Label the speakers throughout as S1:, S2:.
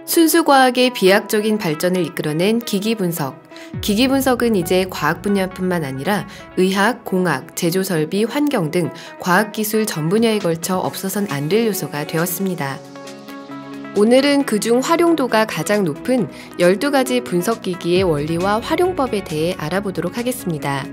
S1: 순수과학의 비약적인 발전을 이끌어낸 기기분석. 기기분석은 이제 과학 분야뿐만 아니라 의학, 공학, 제조설비, 환경 등 과학기술 전 분야에 걸쳐 없어선 안 될 요소가 되었습니다. 오늘은 그중 활용도가 가장 높은 12가지 분석기기의 원리와 활용법에 대해 알아보도록 하겠습니다.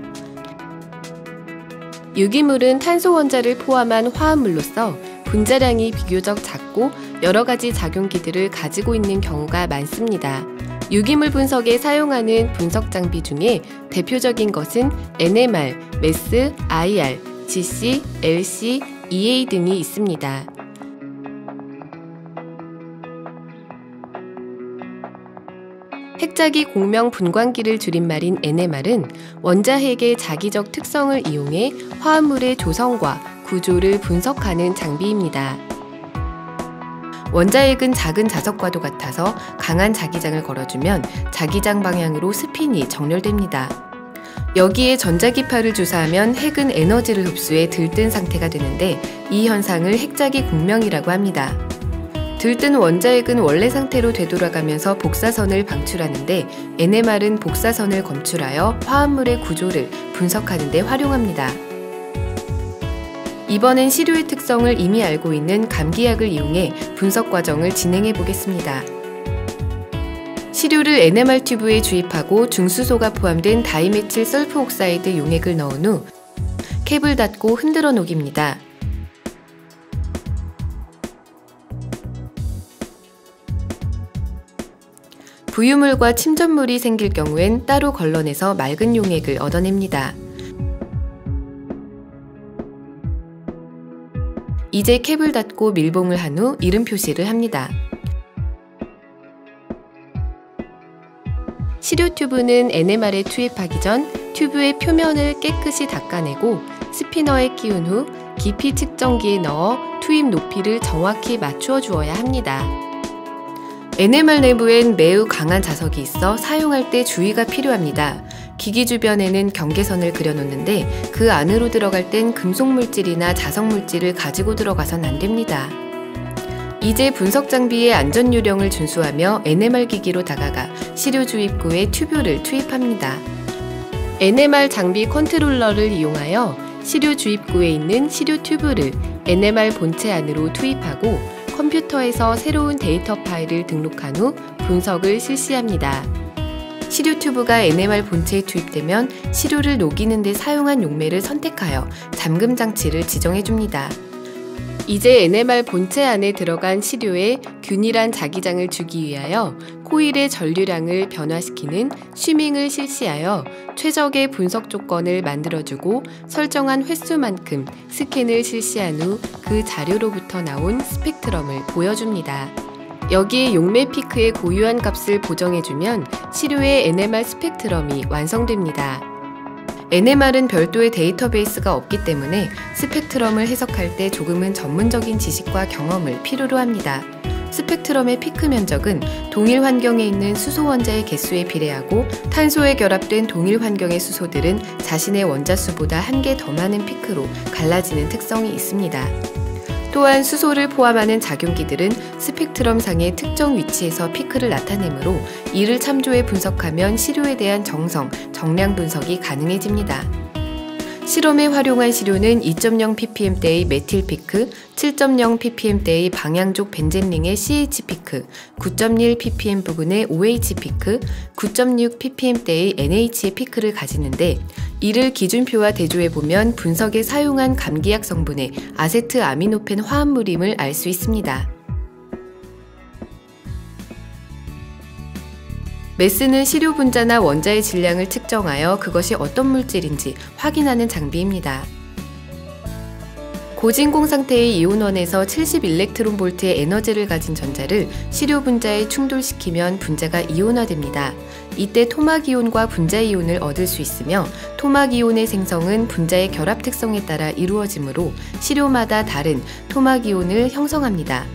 S1: 유기물은 탄소 원자를 포함한 화합물로서 분자량이 비교적 작고 여러 가지 작용기들을 가지고 있는 경우가 많습니다. 유기물 분석에 사용하는 분석 장비 중에 대표적인 것은 NMR, MES, IR, GC, LC, EA 등이 있습니다. 핵자기 공명 분광기를 줄임말인 NMR은 원자핵의 자기적 특성을 이용해 화합물의 조성과 구조를 분석하는 장비입니다. 원자핵은 작은 자석과도 같아서 강한 자기장을 걸어주면 자기장 방향으로 스핀이 정렬됩니다. 여기에 전자기파를 주사하면 핵은 에너지를 흡수해 들뜬 상태가 되는데 이 현상을 핵자기 공명이라고 합니다. 들뜬 원자핵은 원래 상태로 되돌아가면서 복사선을 방출하는데 NMR은 복사선을 검출하여 화합물의 구조를 분석하는 데 활용합니다. 이번엔 시료의 특성을 이미 알고 있는 감기약을 이용해 분석 과정을 진행해 보겠습니다. 시료를 NMR 튜브에 주입하고 중수소가 포함된 다이메틸 설프 옥사이드 용액을 넣은 후 캡을 닫고 흔들어 녹입니다. 부유물과 침전물이 생길 경우엔 따로 걸러내서 맑은 용액을 얻어냅니다. 이제 캡을 닫고 밀봉을 한 후 이름 표시를 합니다. 시료 튜브는 NMR에 투입하기 전 튜브의 표면을 깨끗이 닦아내고 스피너에 끼운 후 깊이 측정기에 넣어 투입 높이를 정확히 맞추어 주어야 합니다. NMR 내부엔 매우 강한 자석이 있어 사용할 때 주의가 필요합니다. 기기 주변에는 경계선을 그려놓는데 그 안으로 들어갈 땐 금속물질이나 자석물질을 가지고 들어가선 안 됩니다. 이제 분석 장비의 안전 요령을 준수하며 NMR 기기로 다가가 시료 주입구에 튜브를 투입합니다. NMR 장비 컨트롤러를 이용하여 시료 주입구에 있는 시료 튜브를 NMR 본체 안으로 투입하고 컴퓨터에서 새로운 데이터 파일을 등록한 후 분석을 실시합니다. 시료 튜브가 NMR 본체에 투입되면 시료를 녹이는 데 사용한 용매를 선택하여 잠금 장치를 지정해 줍니다. 이제 NMR 본체 안에 들어간 시료에 균일한 자기장을 주기 위하여 코일의 전류량을 변화시키는 쉬밍을 실시하여 최적의 분석 조건을 만들어주고 설정한 횟수만큼 스캔을 실시한 후 그 자료로부터 나온 스펙트럼을 보여줍니다. 여기에 용매 피크의 고유한 값을 보정해주면 시료의 NMR 스펙트럼이 완성됩니다. NMR은 별도의 데이터베이스가 없기 때문에 스펙트럼을 해석할 때 조금은 전문적인 지식과 경험을 필요로 합니다. 스펙트럼의 피크 면적은 동일 환경에 있는 수소 원자의 개수에 비례하고 탄소에 결합된 동일 환경의 수소들은 자신의 원자 수보다 한 개 더 많은 피크로 갈라지는 특성이 있습니다. 또한 수소를 포함하는 작용기들은 스펙트럼상의 특정 위치에서 피크를 나타내므로 이를 참조해 분석하면 시료에 대한 정량 분석이 가능해집니다. 실험에 활용한 시료는 2.0 ppm대의 메틸 피크, 7.0 ppm대의 방향족 벤젠링의 CH 피크, 9.1 ppm 부근의 OH 피크, 9.6 ppm대의 NH의 피크를 가지는데 이를 기준표와 대조해보면 분석에 사용한 감기약 성분의 아세트아미노펜 화합물임을 알 수 있습니다. 메스는 시료 분자나 원자의 질량을 측정하여 그것이 어떤 물질인지 확인하는 장비입니다. 고진공 상태의 이온원에서 70일렉트론볼트의 에너지를 가진 전자를 시료 분자에 충돌시키면 분자가 이온화됩니다. 이때 토막이온과 분자이온을 얻을 수 있으며 토막이온의 생성은 분자의 결합 특성에 따라 이루어지므로 시료마다 다른 토막이온을 형성합니다.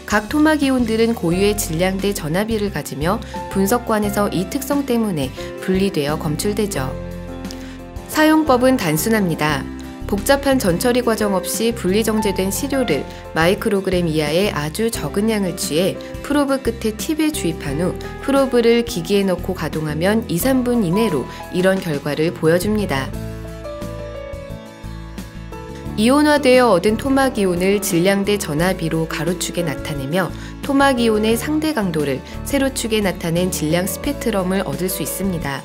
S1: 각 토막이온들은 고유의 질량대 전압비를 가지며 분석관에서 이 특성 때문에 분리되어 검출되죠. 사용법은 단순합니다. 복잡한 전처리 과정 없이 분리정제된 시료를 마이크로그램 이하의 아주 적은 양을 취해 프로브 끝에 팁에 주입한 후 프로브를 기기에 넣고 가동하면 2~3분 이내로 이런 결과를 보여줍니다. 이온화되어 얻은 토막이온을 질량대 전압비로 가로축에 나타내며 토막이온의 상대 강도를 세로축에 나타낸 질량 스펙트럼을 얻을 수 있습니다.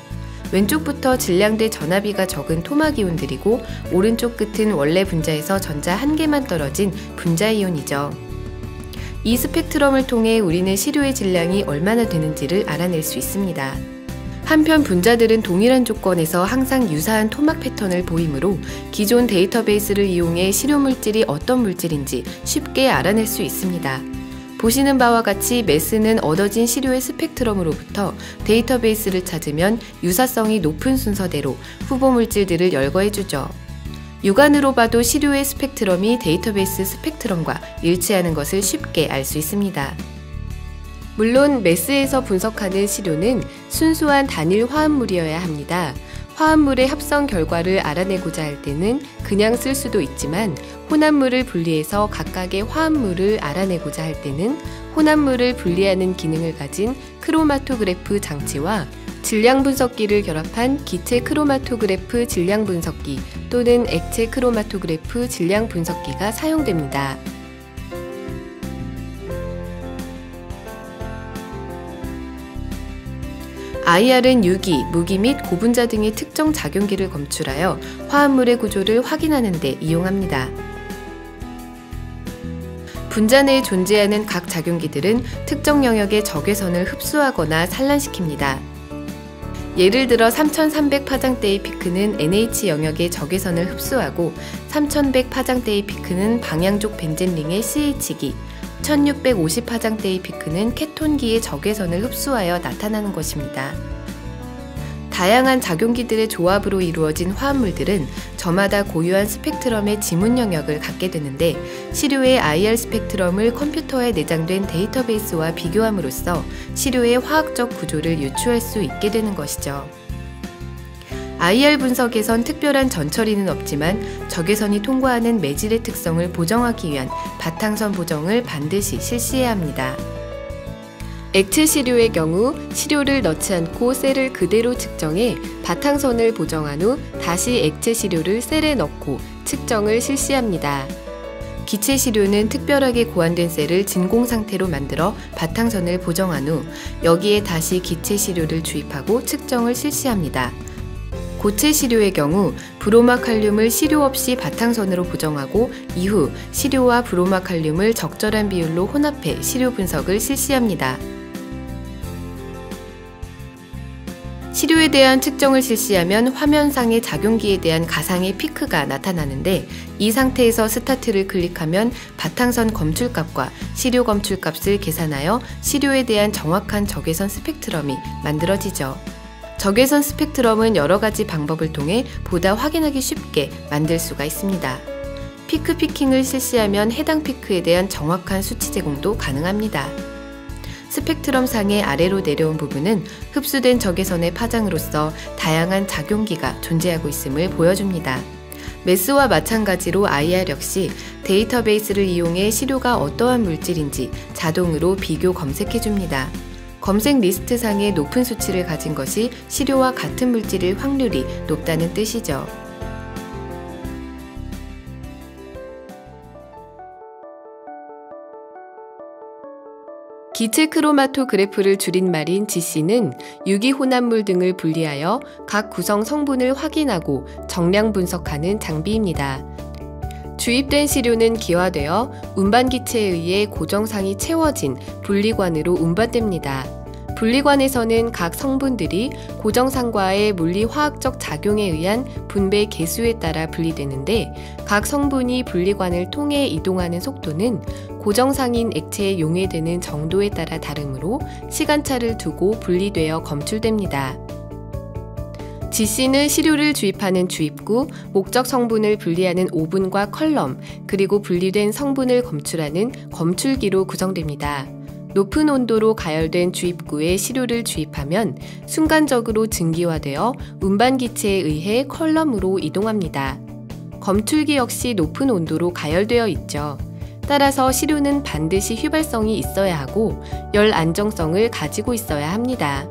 S1: 왼쪽부터 질량대 전압비가 적은 토막이온들이고 오른쪽 끝은 원래 분자에서 전자 1개만 떨어진 분자이온이죠. 이 스펙트럼을 통해 우리는 시료의 질량이 얼마나 되는지를 알아낼 수 있습니다. 한편 분자들은 동일한 조건에서 항상 유사한 토막 패턴을 보이므로 기존 데이터베이스를 이용해 시료 물질이 어떤 물질인지 쉽게 알아낼 수 있습니다. 보시는 바와 같이 매스는 얻어진 시료의 스펙트럼으로부터 데이터베이스를 찾으면 유사성이 높은 순서대로 후보 물질들을 열거해주죠. 육안으로 봐도 시료의 스펙트럼이 데이터베이스 스펙트럼과 일치하는 것을 쉽게 알 수 있습니다. 물론 매스에서 분석하는 시료는 순수한 단일 화합물이어야 합니다. 화합물의 합성 결과를 알아내고자 할 때는 그냥 쓸 수도 있지만 혼합물을 분리해서 각각의 화합물을 알아내고자 할 때는 혼합물을 분리하는 기능을 가진 크로마토그래프 장치와 질량 분석기를 결합한 기체 크로마토그래프 질량 분석기 또는 액체 크로마토그래프 질량 분석기가 사용됩니다. IR은 유기, 무기 및 고분자 등의 특정 작용기를 검출하여 화합물의 구조를 확인하는 데 이용합니다. 분자 내에 존재하는 각 작용기들은 특정 영역의 적외선을 흡수하거나 산란시킵니다. 예를 들어 3300 파장대의 피크는 NH 영역의 적외선을 흡수하고 3100 파장대의 피크는 방향족 벤젠링의 CH기, 1650 파장대의 피크는 케톤기의 적외선을 흡수하여 나타나는 것입니다. 다양한 작용기들의 조합으로 이루어진 화합물들은 저마다 고유한 스펙트럼의 지문 영역을 갖게 되는데 시료의 IR 스펙트럼을 컴퓨터에 내장된 데이터베이스와 비교함으로써 시료의 화학적 구조를 유추할 수 있게 되는 것이죠. IR 분석에선 특별한 전처리는 없지만 적외선이 통과하는 매질의 특성을 보정하기 위한 바탕선 보정을 반드시 실시해야 합니다. 액체 시료의 경우 시료를 넣지 않고 셀을 그대로 측정해 바탕선을 보정한 후 다시 액체 시료를 셀에 넣고 측정을 실시합니다. 기체 시료는 특별하게 고안된 셀을 진공 상태로 만들어 바탕선을 보정한 후 여기에 다시 기체 시료를 주입하고 측정을 실시합니다. 고체 시료의 경우 브로마칼륨을 시료 없이 바탕선으로 보정하고 이후 시료와 브로마칼륨을 적절한 비율로 혼합해 시료 분석을 실시합니다. 시료에 대한 측정을 실시하면 화면상의 작용기에 대한 가상의 피크가 나타나는데 이 상태에서 스타트를 클릭하면 바탕선 검출값과 시료 검출값을 계산하여 시료에 대한 정확한 적외선 스펙트럼이 만들어지죠. 적외선 스펙트럼은 여러 가지 방법을 통해 보다 확인하기 쉽게 만들 수가 있습니다. 피크 피킹을 실시하면 해당 피크에 대한 정확한 수치 제공도 가능합니다. 스펙트럼 상의 아래로 내려온 부분은 흡수된 적외선의 파장으로서 다양한 작용기가 존재하고 있음을 보여줍니다. 매스와 마찬가지로 IR 역시 데이터베이스를 이용해 시료가 어떠한 물질인지 자동으로 비교 검색해줍니다. 검색 리스트상의 높은 수치를 가진 것이 시료와 같은 물질일 확률이 높다는 뜻이죠. 기체 크로마토그래프를 줄인 말인 GC는 유기혼합물 등을 분리하여 각 구성 성분을 확인하고 정량 분석하는 장비입니다. 주입된 시료는 기화되어 운반기체에 의해 고정상이 채워진 분리관으로 운반됩니다. 분리관에서는 각 성분들이 고정상과의 물리화학적 작용에 의한 분배 개수에 따라 분리되는데 각 성분이 분리관을 통해 이동하는 속도는 고정상인 액체에 용해되는 정도에 따라 다르므로 시간차를 두고 분리되어 검출됩니다. GC는 시료를 주입하는 주입구, 목적 성분을 분리하는 오븐과 컬럼, 그리고 분리된 성분을 검출하는 검출기로 구성됩니다. 높은 온도로 가열된 주입구에 시료를 주입하면 순간적으로 증기화되어 운반기체에 의해 컬럼으로 이동합니다. 검출기 역시 높은 온도로 가열되어 있죠. 따라서 시료는 반드시 휘발성이 있어야 하고 열 안정성을 가지고 있어야 합니다.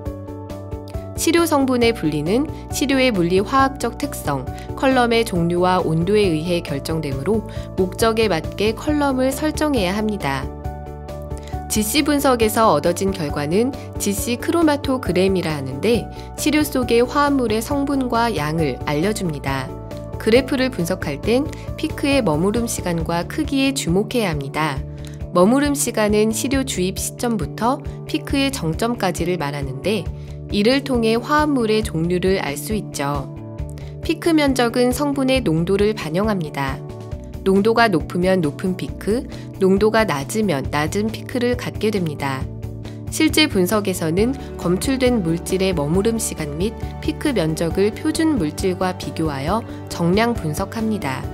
S1: 시료 성분의 분리는 시료의 물리화학적 특성, 컬럼의 종류와 온도에 의해 결정되므로 목적에 맞게 컬럼을 설정해야 합니다. GC 분석에서 얻어진 결과는 GC 크로마토그램이라 하는데 시료 속의 화합물의 성분과 양을 알려줍니다. 그래프를 분석할 땐 피크의 머무름 시간과 크기에 주목해야 합니다. 머무름 시간은 시료 주입 시점부터 피크의 정점까지를 말하는데 이를 통해 화합물의 종류를 알 수 있죠. 피크 면적은 성분의 농도를 반영합니다. 농도가 높으면 높은 피크, 농도가 낮으면 낮은 피크를 갖게 됩니다. 실제 분석에서는 검출된 물질의 머무름 시간 및 피크 면적을 표준 물질과 비교하여 정량 분석합니다.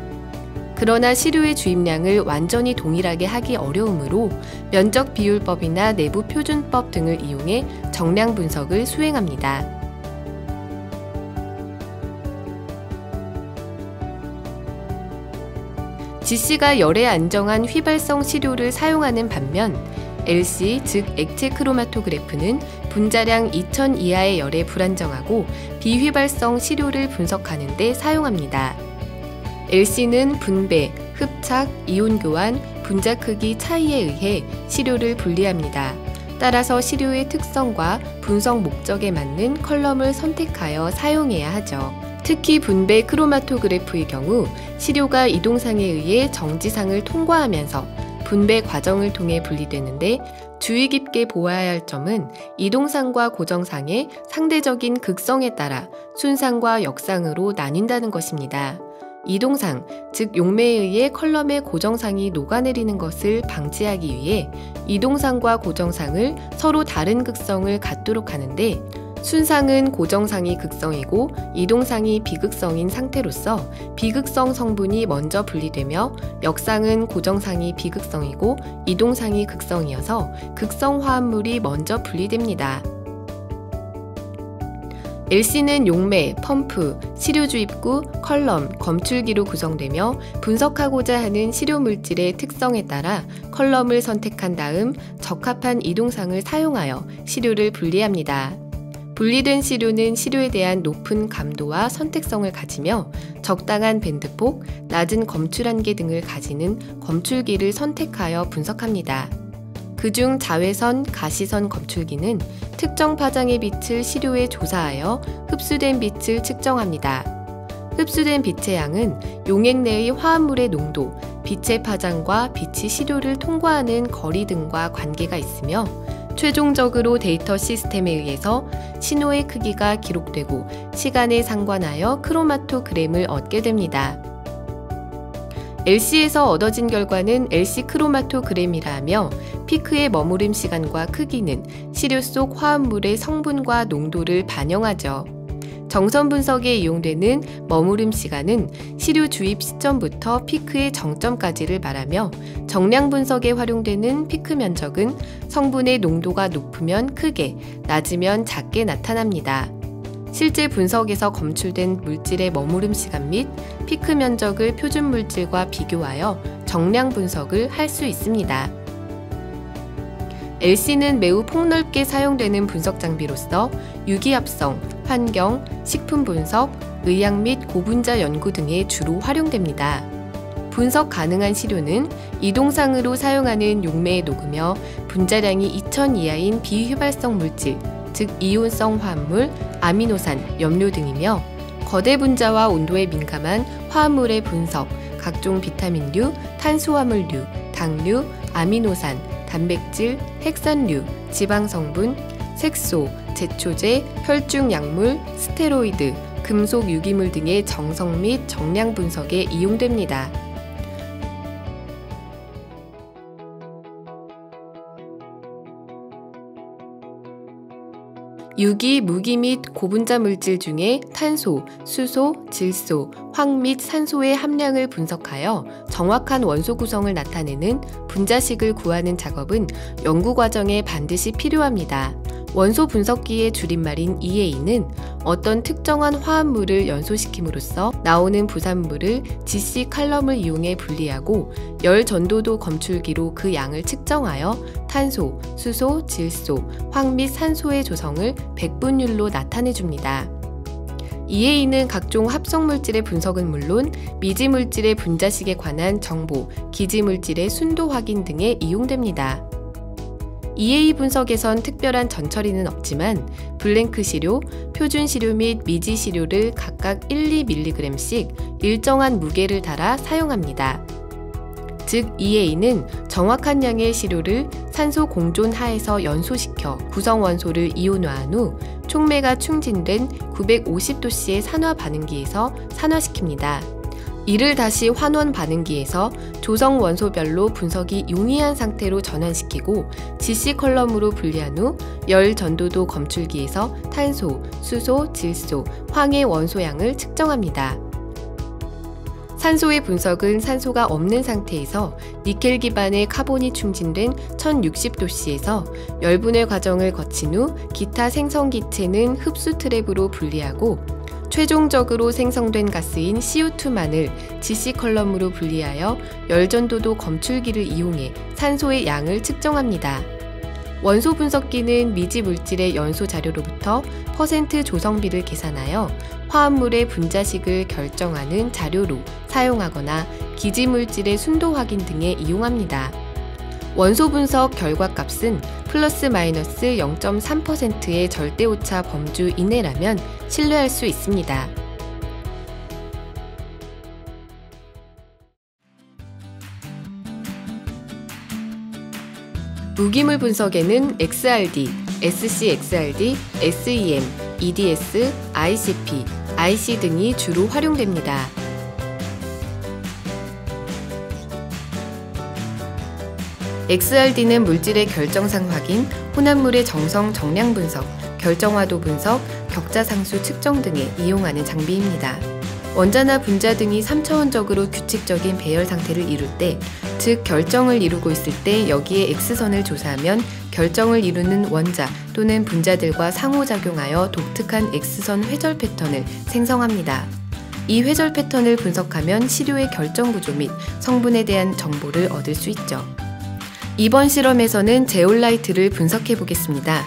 S1: 그러나 시료의 주입량을 완전히 동일하게 하기 어려우므로 면적 비율법이나 내부 표준법 등을 이용해 정량 분석을 수행합니다. GC가 열에 안정한 휘발성 시료를 사용하는 반면 LC, 즉 액체 크로마토그래프는 분자량 2000 이하의 열에 불안정하고 비휘발성 시료를 분석하는 데 사용합니다. LC는 분배, 흡착, 이온 교환, 분자 크기 차이에 의해 시료를 분리합니다. 따라서 시료의 특성과 분석 목적에 맞는 컬럼을 선택하여 사용해야 하죠. 특히 분배 크로마토그래프의 경우 시료가 이동상에 의해 정지상을 통과하면서 분배 과정을 통해 분리되는데 주의 깊게 보아야 할 점은 이동상과 고정상의 상대적인 극성에 따라 순상과 역상으로 나뉜다는 것입니다. 이동상, 즉 용매에 의해 컬럼의 고정상이 녹아내리는 것을 방지하기 위해 이동상과 고정상을 서로 다른 극성을 갖도록 하는데 순상은 고정상이 극성이고 이동상이 비극성인 상태로서 비극성 성분이 먼저 분리되며 역상은 고정상이 비극성이고 이동상이 극성이어서 극성 화합물이 먼저 분리됩니다. LC는 용매, 펌프, 시료 주입구, 컬럼, 검출기로 구성되며 분석하고자 하는 시료 물질의 특성에 따라 컬럼을 선택한 다음 적합한 이동상을 사용하여 시료를 분리합니다. 분리된 시료는 시료에 대한 높은 감도와 선택성을 가지며 적당한 밴드폭, 낮은 검출 한계 등을 가지는 검출기를 선택하여 분석합니다. 그중 자외선, 가시선 검출기는 특정 파장의 빛을 시료에 조사하여 흡수된 빛을 측정합니다. 흡수된 빛의 양은 용액 내의 화합물의 농도, 빛의 파장과 빛이 시료를 통과하는 거리 등과 관계가 있으며 최종적으로 데이터 시스템에 의해서 신호의 크기가 기록되고 시간에 상관하여 크로마토그램을 얻게 됩니다. LC에서 얻어진 결과는 LC 크로마토그램이라 하며 피크의 머무름 시간과 크기는 시료 속 화합물의 성분과 농도를 반영하죠. 정선 분석에 이용되는 머무름 시간은 시료 주입 시점부터 피크의 정점까지를 말하며 정량 분석에 활용되는 피크 면적은 성분의 농도가 높으면 크게, 낮으면 작게 나타납니다. 실제 분석에서 검출된 물질의 머무름 시간 및 피크 면적을 표준 물질과 비교하여 정량 분석을 할 수 있습니다. LC는 매우 폭넓게 사용되는 분석 장비로서 유기합성, 환경, 식품 분석, 의학 및 고분자 연구 등에 주로 활용됩니다. 분석 가능한 시료는 이동상으로 사용하는 용매에 녹으며 분자량이 2000 이하인 비휘발성 물질, 즉 이온성 화합물, 아미노산, 염료 등이며 거대 분자와 온도에 민감한 화합물의 분석, 각종 비타민류, 탄수화물류, 당류, 아미노산, 단백질, 핵산류, 지방성분, 색소, 제초제, 혈중 약물, 스테로이드, 금속 유기물 등의 정성 및 정량 분석에 이용됩니다. 유기, 무기 및 고분자 물질 중에 탄소, 수소, 질소, 황 및 산소의 함량을 분석하여 정확한 원소 구성을 나타내는 분자식을 구하는 작업은 연구 과정에 반드시 필요합니다. 원소 분석기의 줄임말인 EA는 어떤 특정한 화합물을 연소시킴으로써 나오는 부산물을 GC 칼럼을 이용해 분리하고 열 전도도 검출기로 그 양을 측정하여 탄소, 수소, 질소, 황 및 산소의 조성을 백분율로 나타내줍니다. EA는 각종 합성물질의 분석은 물론 미지물질의 분자식에 관한 정보, 기지물질의 순도 확인 등에 이용됩니다. EA 분석에선 특별한 전처리는 없지만 블랭크 시료, 표준 시료 및 미지 시료를 각각 1-2mg씩 일정한 무게를 달아 사용합니다. 즉 EA는 정확한 양의 시료를 산소 공존 하에서 연소시켜 구성 원소를 이온화한 후 촉매가 충진된 950도씨의 산화 반응기에서 산화시킵니다. 이를 다시 환원 반응기에서 조성 원소별로 분석이 용이한 상태로 전환시키고 GC 컬럼으로 분리한 후 열 전도도 검출기에서 탄소, 수소, 질소, 황의 원소양을 측정합니다. 산소의 분석은 산소가 없는 상태에서 니켈 기반의 카본이 충진된 1060도씨에서 열분해 과정을 거친 후 기타 생성 기체는 흡수 트랩으로 분리하고 최종적으로 생성된 가스인 CO2만을 GC 컬럼으로 분리하여 열전도도 검출기를 이용해 산소의 양을 측정합니다. 원소 분석기는 미지 물질의 연소 자료로부터 퍼센트 조성비를 계산하여 화합물의 분자식을 결정하는 자료로 사용하거나 기지물질의 순도 확인 등에 이용합니다. 원소 분석 결과값은 플러스 마이너스 0.3%의 절대오차 범주 이내라면 신뢰할 수 있습니다. 무기물 분석에는 XRD, SCXRD, SEM, EDS, ICP, IC 등이 주로 활용됩니다. XRD는 물질의 결정상 확인, 혼합물의 정성 정량 분석, 결정화도 분석, 격자상수 측정 등에 이용하는 장비입니다. 원자나 분자 등이 3차원적으로 규칙적인 배열 상태를 이룰 때, 즉 결정을 이루고 있을 때 여기에 X선을 조사하면 결정을 이루는 원자 또는 분자들과 상호작용하여 독특한 X선 회절 패턴을 생성합니다. 이 회절 패턴을 분석하면 시료의 결정 구조 및 성분에 대한 정보를 얻을 수 있죠. 이번 실험에서는 제올라이트를 분석해 보겠습니다.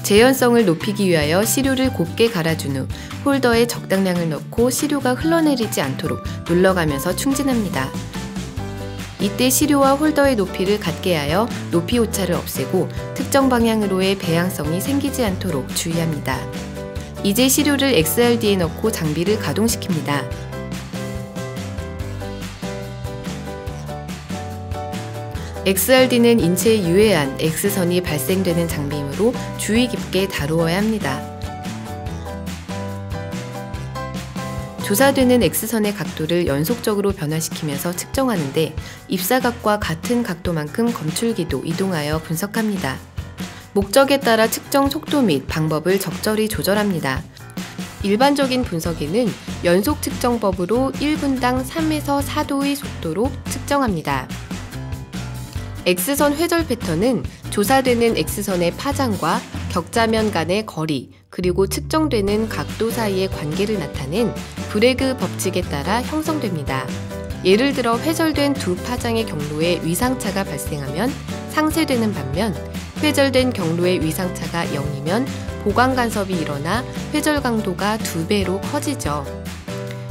S1: 재현성을 높이기 위하여 시료를 곱게 갈아준 후 홀더에 적당량을 넣고 시료가 흘러내리지 않도록 눌러가면서 충진합니다. 이때 시료와 홀더의 높이를 같게 하여 높이 오차를 없애고 특정 방향으로의 배양성이 생기지 않도록 주의합니다. 이제 시료를 XRD에 넣고 장비를 가동시킵니다. XRD는 인체에 유해한 X선이 발생되는 장비이므로 주의 깊게 다루어야 합니다. 조사되는 X선의 각도를 연속적으로 변화시키면서 측정하는데 입사각과 같은 각도만큼 검출기도 이동하여 분석합니다. 목적에 따라 측정 속도 및 방법을 적절히 조절합니다. 일반적인 분석에는 연속 측정법으로 1분당 3에서 4도의 속도로 측정합니다. X선 회절 패턴은 조사되는 X선의 파장과 격자면 간의 거리, 그리고 측정되는 각도 사이의 관계를 나타낸 브레그 법칙에 따라 형성됩니다. 예를 들어 회절된 두 파장의 경로에 위상차가 발생하면 상쇄되는 반면 회절된 경로의 위상차가 0이면 보강 간섭이 일어나 회절 강도가 2배로 커지죠.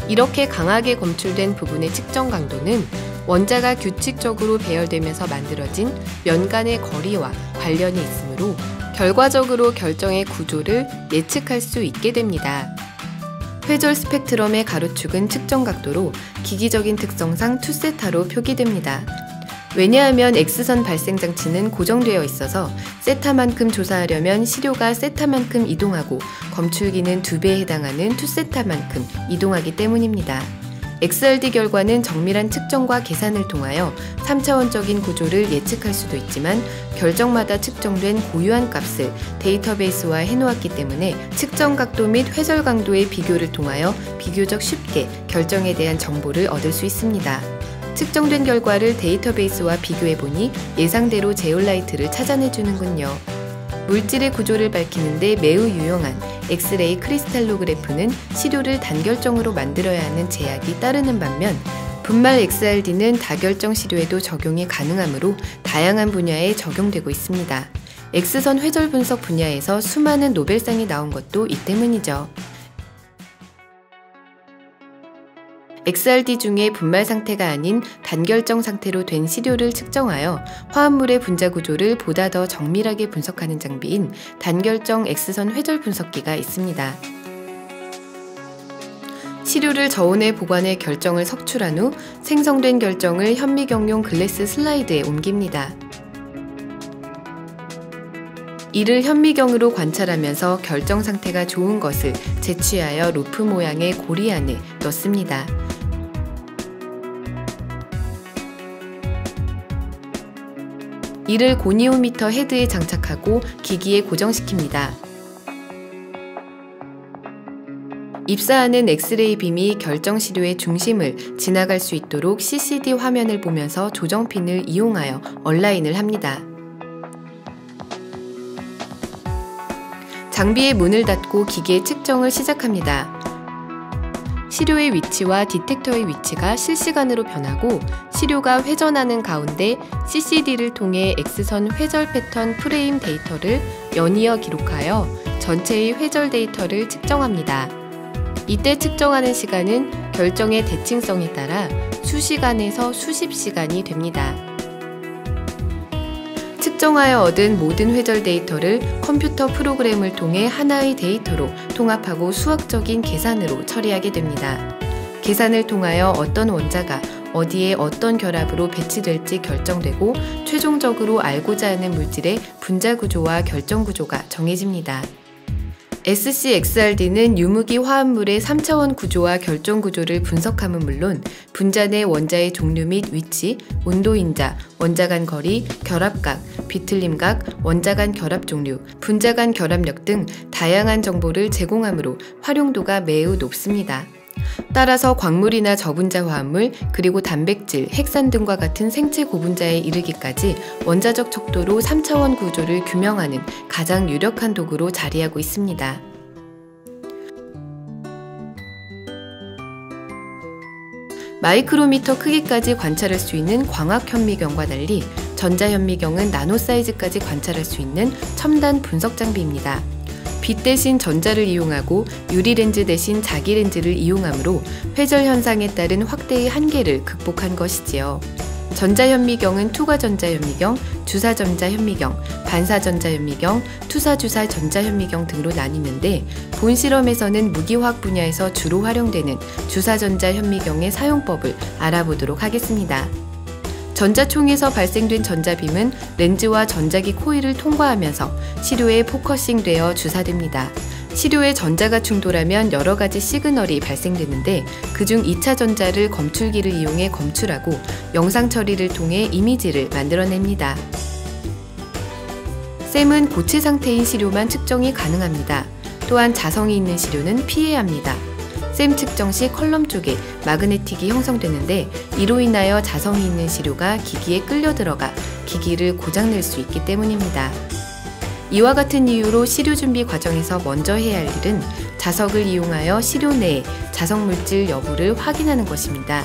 S1: 이렇게 강하게 검출된 부분의 측정 강도는 원자가 규칙적으로 배열되면서 만들어진 면 간의 거리와 관련이 있으므로 결과적으로 결정의 구조를 예측할 수 있게 됩니다. 회절 스펙트럼의 가로축은 측정 각도로 기기적인 특성상 2세타로 표기됩니다. 왜냐하면 X선 발생 장치는 고정되어 있어서 세타만큼 조사하려면 시료가 세타만큼 이동하고 검출기는 2배에 해당하는 2세타만큼 이동하기 때문입니다. XRD 결과는 정밀한 측정과 계산을 통하여 3차원적인 구조를 예측할 수도 있지만 결정마다 측정된 고유한 값을 데이터베이스화 해놓았기 때문에 측정 각도 및 회절 강도의 비교를 통하여 비교적 쉽게 결정에 대한 정보를 얻을 수 있습니다. 측정된 결과를 데이터베이스와 비교해보니 예상대로 제올라이트를 찾아내주는군요. 물질의 구조를 밝히는데 매우 유용한 엑스레이 크리스탈로그래프는 시료를 단결정으로 만들어야 하는 제약이 따르는 반면 분말 XRD는 다결정 시료에도 적용이 가능하므로 다양한 분야에 적용되고 있습니다. X선 회절 분석 분야에서 수많은 노벨상이 나온 것도 이 때문이죠. XRD 중에 분말 상태가 아닌 단결정 상태로 된 시료를 측정하여 화합물의 분자 구조를 보다 더 정밀하게 분석하는 장비인 단결정 X선 회절 분석기가 있습니다. 시료를 저온에 보관해 결정을 석출한 후 생성된 결정을 현미경용 글래스 슬라이드에 옮깁니다. 이를 현미경으로 관찰하면서 결정 상태가 좋은 것을 채취하여 루프 모양의 고리 안에 넣습니다. 이를 고니오미터 헤드에 장착하고 기기에 고정시킵니다. 입사하는 엑스레이 빔이 결정 시료의 중심을 지나갈 수 있도록 CCD 화면을 보면서 조정핀을 이용하여 얼라인을 합니다. 장비의 문을 닫고 기기의 측정을 시작합니다. 시료의 위치와 디텍터의 위치가 실시간으로 변하고 시료가 회전하는 가운데 CCD를 통해 X선 회절 패턴 프레임 데이터를 연이어 기록하여 전체의 회절 데이터를 측정합니다. 이때 측정하는 시간은 결정의 대칭성에 따라 수시간에서 수십 시간이 됩니다. 측정하여 얻은 모든 회절 데이터를 컴퓨터 프로그램을 통해 하나의 데이터로 통합하고 수학적인 계산으로 처리하게 됩니다. 계산을 통하여 어떤 원자가 어디에 어떤 결합으로 배치될지 결정되고 최종적으로 알고자 하는 물질의 분자 구조와 결정 구조가 정해집니다. SCXRD는 유무기 화합물의 3차원 구조와 결정 구조를 분석함은 물론 분자 내 원자의 종류 및 위치, 온도인자, 원자 간 거리, 결합각, 비틀림각, 원자 간 결합 종류, 분자 간 결합력 등 다양한 정보를 제공하므로 활용도가 매우 높습니다. 따라서 광물이나 저분자 화합물, 그리고 단백질, 핵산 등과 같은 생체 고분자에 이르기까지 원자적 척도로 3차원 구조를 규명하는 가장 유력한 도구로 자리하고 있습니다. 마이크로미터 크기까지 관찰할 수 있는 광학현미경과 달리 전자현미경은 나노 사이즈까지 관찰할 수 있는 첨단 분석 장비입니다. 빛 대신 전자를 이용하고 유리렌즈 대신 자기렌즈를 이용하므로 회절 현상에 따른 확대의 한계를 극복한 것이지요. 전자현미경은 투과전자현미경, 주사전자현미경, 반사전자현미경, 투사주사전자현미경 등으로 나뉘는데 본 실험에서는 무기화학 분야에서 주로 활용되는 주사전자현미경의 사용법을 알아보도록 하겠습니다. 전자총에서 발생된 전자빔은 렌즈와 전자기 코일을 통과하면서 시료에 포커싱되어 주사됩니다. 시료에 전자가 충돌하면 여러 가지 시그널이 발생되는데 그중 2차 전자를 검출기를 이용해 검출하고 영상 처리를 통해 이미지를 만들어냅니다. 셈은 고체 상태인 시료만 측정이 가능합니다. 또한 자성이 있는 시료는 피해야 합니다. 셈 측정 시 컬럼 쪽에 마그네틱이 형성되는데 이로 인하여 자성이 있는 시료가 기기에 끌려 들어가 기기를 고장낼 수 있기 때문입니다. 이와 같은 이유로 시료 준비 과정에서 먼저 해야 할 일은 자석을 이용하여 시료 내에 자석물질 여부를 확인하는 것입니다.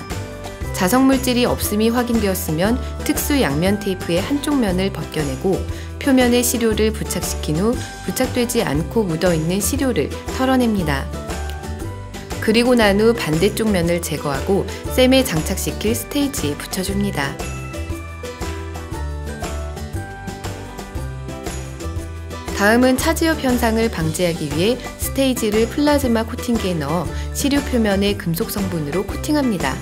S1: 자석물질이 없음이 확인되었으면 특수 양면 테이프의 한쪽 면을 벗겨내고 표면에 시료를 부착시킨 후 부착되지 않고 묻어있는 시료를 털어냅니다. 그리고 난 후 반대쪽 면을 제거하고 셈에 장착시킬 스테이지에 붙여줍니다. 다음은 차지엽 현상을 방지하기 위해 스테이지를 플라즈마 코팅기에 넣어 시료 표면에 금속 성분으로 코팅합니다.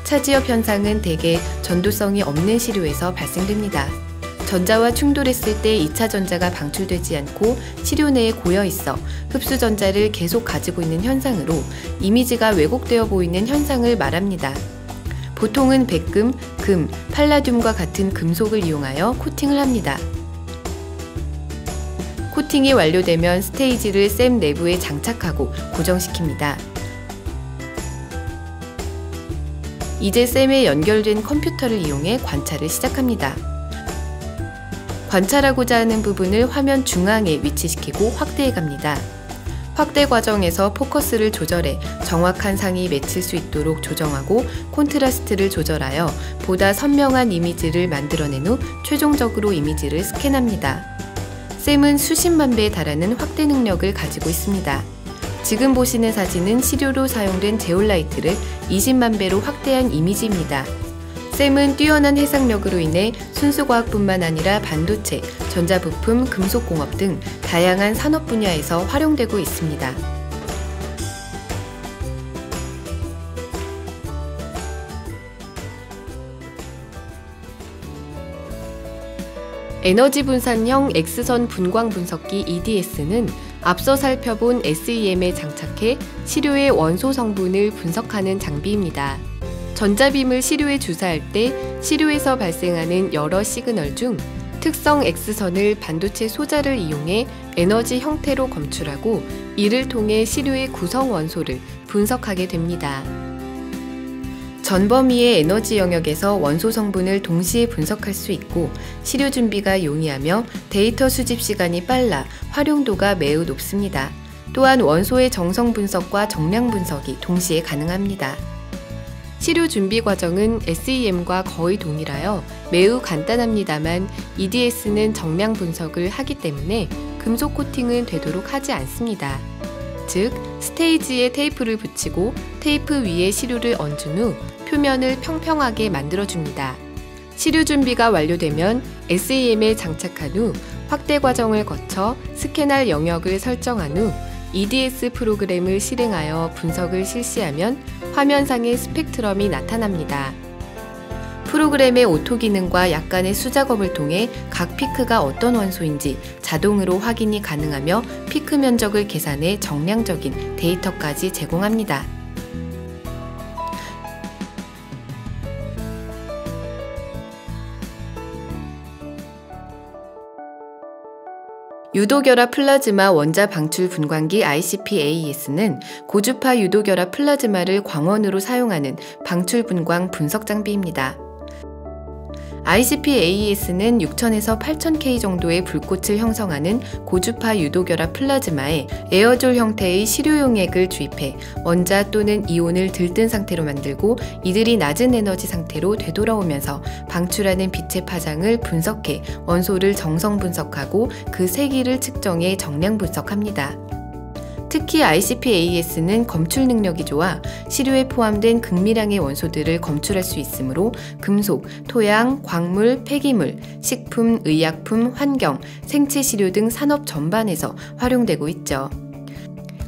S1: 차지엽 현상은 대개 전도성이 없는 시료에서 발생됩니다. 전자와 충돌했을 때 2차 전자가 방출되지 않고 시료 내에 고여 있어 흡수 전자를 계속 가지고 있는 현상으로 이미지가 왜곡되어 보이는 현상을 말합니다. 보통은 백금, 금, 팔라듐과 같은 금속을 이용하여 코팅을 합니다. 코팅이 완료되면 스테이지를 샘 내부에 장착하고 고정시킵니다. 이제 샘에 연결된 컴퓨터를 이용해 관찰을 시작합니다. 관찰하고자 하는 부분을 화면 중앙에 위치시키고 확대해 갑니다. 확대 과정에서 포커스를 조절해 정확한 상이 맺힐 수 있도록 조정하고 콘트라스트를 조절하여 보다 선명한 이미지를 만들어낸 후 최종적으로 이미지를 스캔합니다. 샘은 수십만 배에 달하는 확대 능력을 가지고 있습니다. 지금 보시는 사진은 시료로 사용된 제올라이트를 20만 배로 확대한 이미지입니다. 샘은 뛰어난 해상력으로 인해 순수과학뿐만 아니라 반도체, 전자부품, 금속공업 등 다양한 산업 분야에서 활용되고 있습니다. 에너지 분산형 X선 분광 분석기 EDS는 앞서 살펴본 SEM에 장착해 시료의 원소 성분을 분석하는 장비입니다. 전자빔을 시료에 주사할 때 시료에서 발생하는 여러 시그널 중 특성 X선을 반도체 소자를 이용해 에너지 형태로 검출하고 이를 통해 시료의 구성 원소를 분석하게 됩니다. 전 범위의 에너지 영역에서 원소 성분을 동시에 분석할 수 있고 시료 준비가 용이하며 데이터 수집 시간이 빨라 활용도가 매우 높습니다. 또한 원소의 정성 분석과 정량 분석이 동시에 가능합니다. 시료 준비 과정은 SEM과 거의 동일하여 매우 간단합니다만 EDS는 정량 분석을 하기 때문에 금속 코팅은 되도록 하지 않습니다. 즉, 스테이지에 테이프를 붙이고 테이프 위에 시료를 얹은 후 표면을 평평하게 만들어줍니다. 시료 준비가 완료되면 SEM에 장착한 후 확대 과정을 거쳐 스캔할 영역을 설정한 후 EDS 프로그램을 실행하여 분석을 실시하면 화면상의 스펙트럼이 나타납니다. 프로그램의 오토 기능과 약간의 수작업을 통해 각 피크가 어떤 원소인지 자동으로 확인이 가능하며 피크 면적을 계산해 정량적인 데이터까지 제공합니다. 유도결합 플라즈마 원자 방출 분광기 ICP-AES는 고주파 유도결합 플라즈마를 광원으로 사용하는 방출 분광 분석 장비입니다. ICP-AES는 6000에서 8000K 정도의 불꽃을 형성하는 고주파 유도결합 플라즈마에 에어졸 형태의 시료용액을 주입해 원자 또는 이온을 들뜬 상태로 만들고 이들이 낮은 에너지 상태로 되돌아오면서 방출하는 빛의 파장을 분석해 원소를 정성 분석하고 그 세기를 측정해 정량 분석합니다. 특히 ICP-AES는 검출 능력이 좋아 시료에 포함된 극미량의 원소들을 검출할 수 있으므로 금속, 토양, 광물, 폐기물, 식품, 의약품, 환경, 생체 시료 등 산업 전반에서 활용되고 있죠.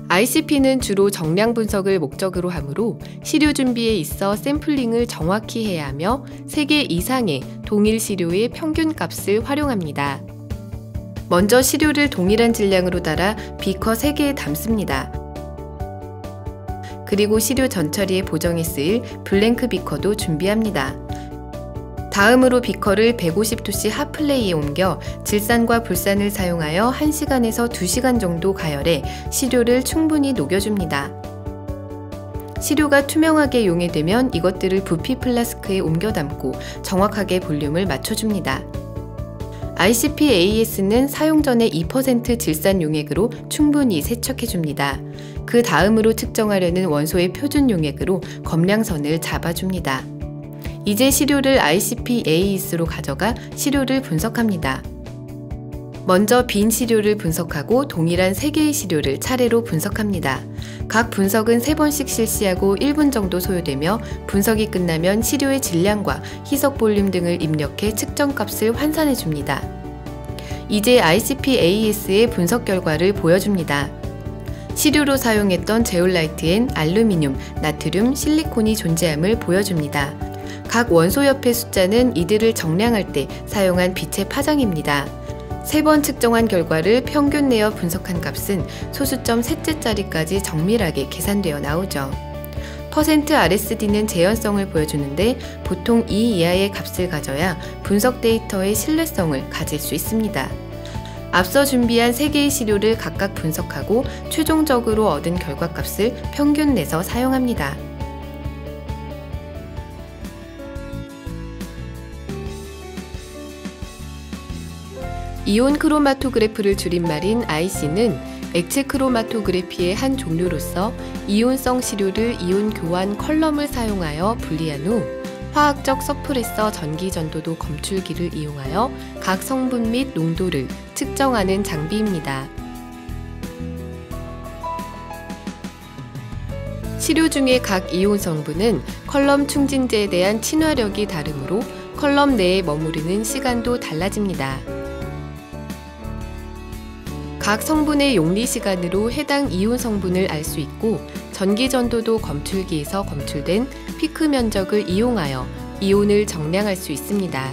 S1: ICP는 주로 정량 분석을 목적으로 하므로 시료 준비에 있어 샘플링을 정확히 해야 하며 3개 이상의 동일 시료의 평균 값을 활용합니다. 먼저 시료를 동일한 질량으로 달아 비커 3개에 담습니다. 그리고 시료 전처리에 보정에 쓰일 블랭크 비커도 준비합니다. 다음으로 비커를 150도씨 핫플레이에 옮겨 질산과 불산을 사용하여 1시간에서 2시간 정도 가열해 시료를 충분히 녹여줍니다. 시료가 투명하게 용해되면 이것들을 부피 플라스크에 옮겨 담고 정확하게 볼륨을 맞춰줍니다. ICP-AES는 사용 전에 2% 질산 용액으로 충분히 세척해줍니다. 그 다음으로 측정하려는 원소의 표준 용액으로 검량선을 잡아줍니다. 이제 시료를 ICP-AES로 가져가 시료를 분석합니다. 먼저 빈 시료를 분석하고 동일한 3개의 시료를 차례로 분석합니다. 각 분석은 3번씩 실시하고 1분 정도 소요되며 분석이 끝나면 시료의 질량과 희석 볼륨 등을 입력해 측정값을 환산해 줍니다. 이제 ICP-AES의 분석 결과를 보여줍니다. 시료로 사용했던 제올라이트엔 알루미늄, 나트륨, 실리콘이 존재함을 보여줍니다. 각 원소 옆의 숫자는 이들을 정량할 때 사용한 빛의 파장입니다. 3번 측정한 결과를 평균 내어 분석한 값은 소수점 셋째 자리까지 정밀하게 계산되어 나오죠. %RSD는 재현성을 보여주는데 보통 2 이하의 값을 가져야 분석 데이터의 신뢰성을 가질 수 있습니다. 앞서 준비한 3개의 시료를 각각 분석하고 최종적으로 얻은 결과값을 평균 내서 사용합니다. 이온 크로마토그래프를 줄임말인 IC는 액체 크로마토그래피의 한 종류로서 이온성 시료를 이온 교환 컬럼을 사용하여 분리한 후 화학적 서프레서 전기 전도도 검출기를 이용하여 각 성분 및 농도를 측정하는 장비입니다. 시료 중의 각 이온 성분은 컬럼 충진제에 대한 친화력이 다르므로 컬럼 내에 머무르는 시간도 달라집니다. 각 성분의 용리 시간으로 해당 이온 성분을 알 수 있고 전기 전도도 검출기에서 검출된 피크 면적을 이용하여 이온을 정량할 수 있습니다.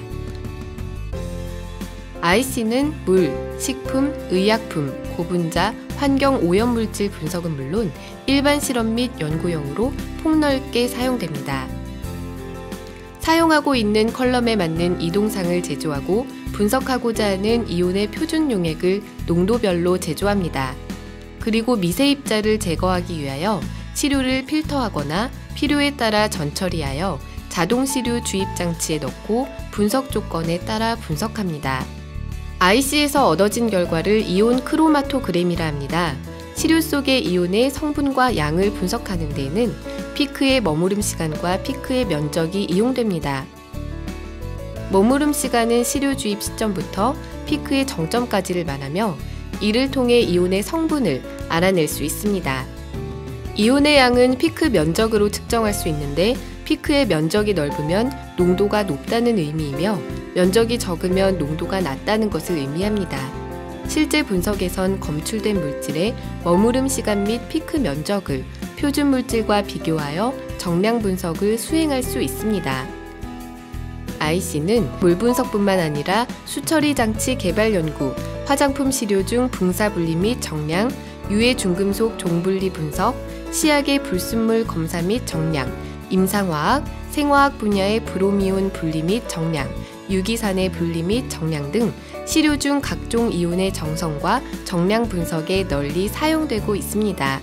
S1: IC는 물, 식품, 의약품, 고분자, 환경 오염물질 분석은 물론 일반 실험 및 연구용으로 폭넓게 사용됩니다. 사용하고 있는 컬럼에 맞는 이동상을 제조하고 분석하고자 하는 이온의 표준 용액을 농도별로 제조합니다. 그리고 미세입자를 제거하기 위하여 시료를 필터하거나 필요에 따라 전처리하여 자동 시료 주입 장치에 넣고 분석 조건에 따라 분석합니다. IC에서 얻어진 결과를 이온 크로마토그램이라 합니다. 시료 속의 이온의 성분과 양을 분석하는 데에는 피크의 머무름 시간과 피크의 면적이 이용됩니다. 머무름 시간은 시료 주입 시점부터 피크의 정점까지를 말하며 이를 통해 이온의 성분을 알아낼 수 있습니다. 이온의 양은 피크 면적으로 측정할 수 있는데 피크의 면적이 넓으면 농도가 높다는 의미이며 면적이 적으면 농도가 낮다는 것을 의미합니다. 실제 분석에선 검출된 물질의 머무름 시간 및 피크 면적을 표준 물질과 비교하여 정량 분석을 수행할 수 있습니다. IC는 물 분석뿐만 아니라 수처리 장치 개발 연구, 화장품 시료 중 분사 분리 및 정량, 유해 중금속 종분리 분석, 시약의 불순물 검사 및 정량, 임상화학, 생화학 분야의 브로미온 분리 및 정량, 유기산의 분리 및 정량 등 시료 중 각종 이온의 정성과 정량 분석에 널리 사용되고 있습니다.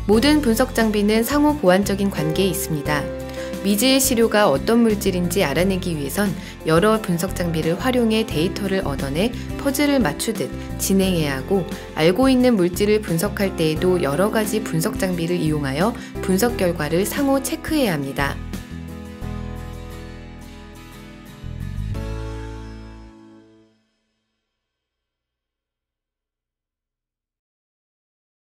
S1: 모든 분석 장비는 상호 보완적인 관계에 있습니다. 미지의 시료가 어떤 물질인지 알아내기 위해선 여러 분석 장비를 활용해 데이터를 얻어내 퍼즐을 맞추듯 진행해야 하고 알고 있는 물질을 분석할 때에도 여러 가지 분석 장비를 이용하여 분석 결과를 상호 체크해야 합니다.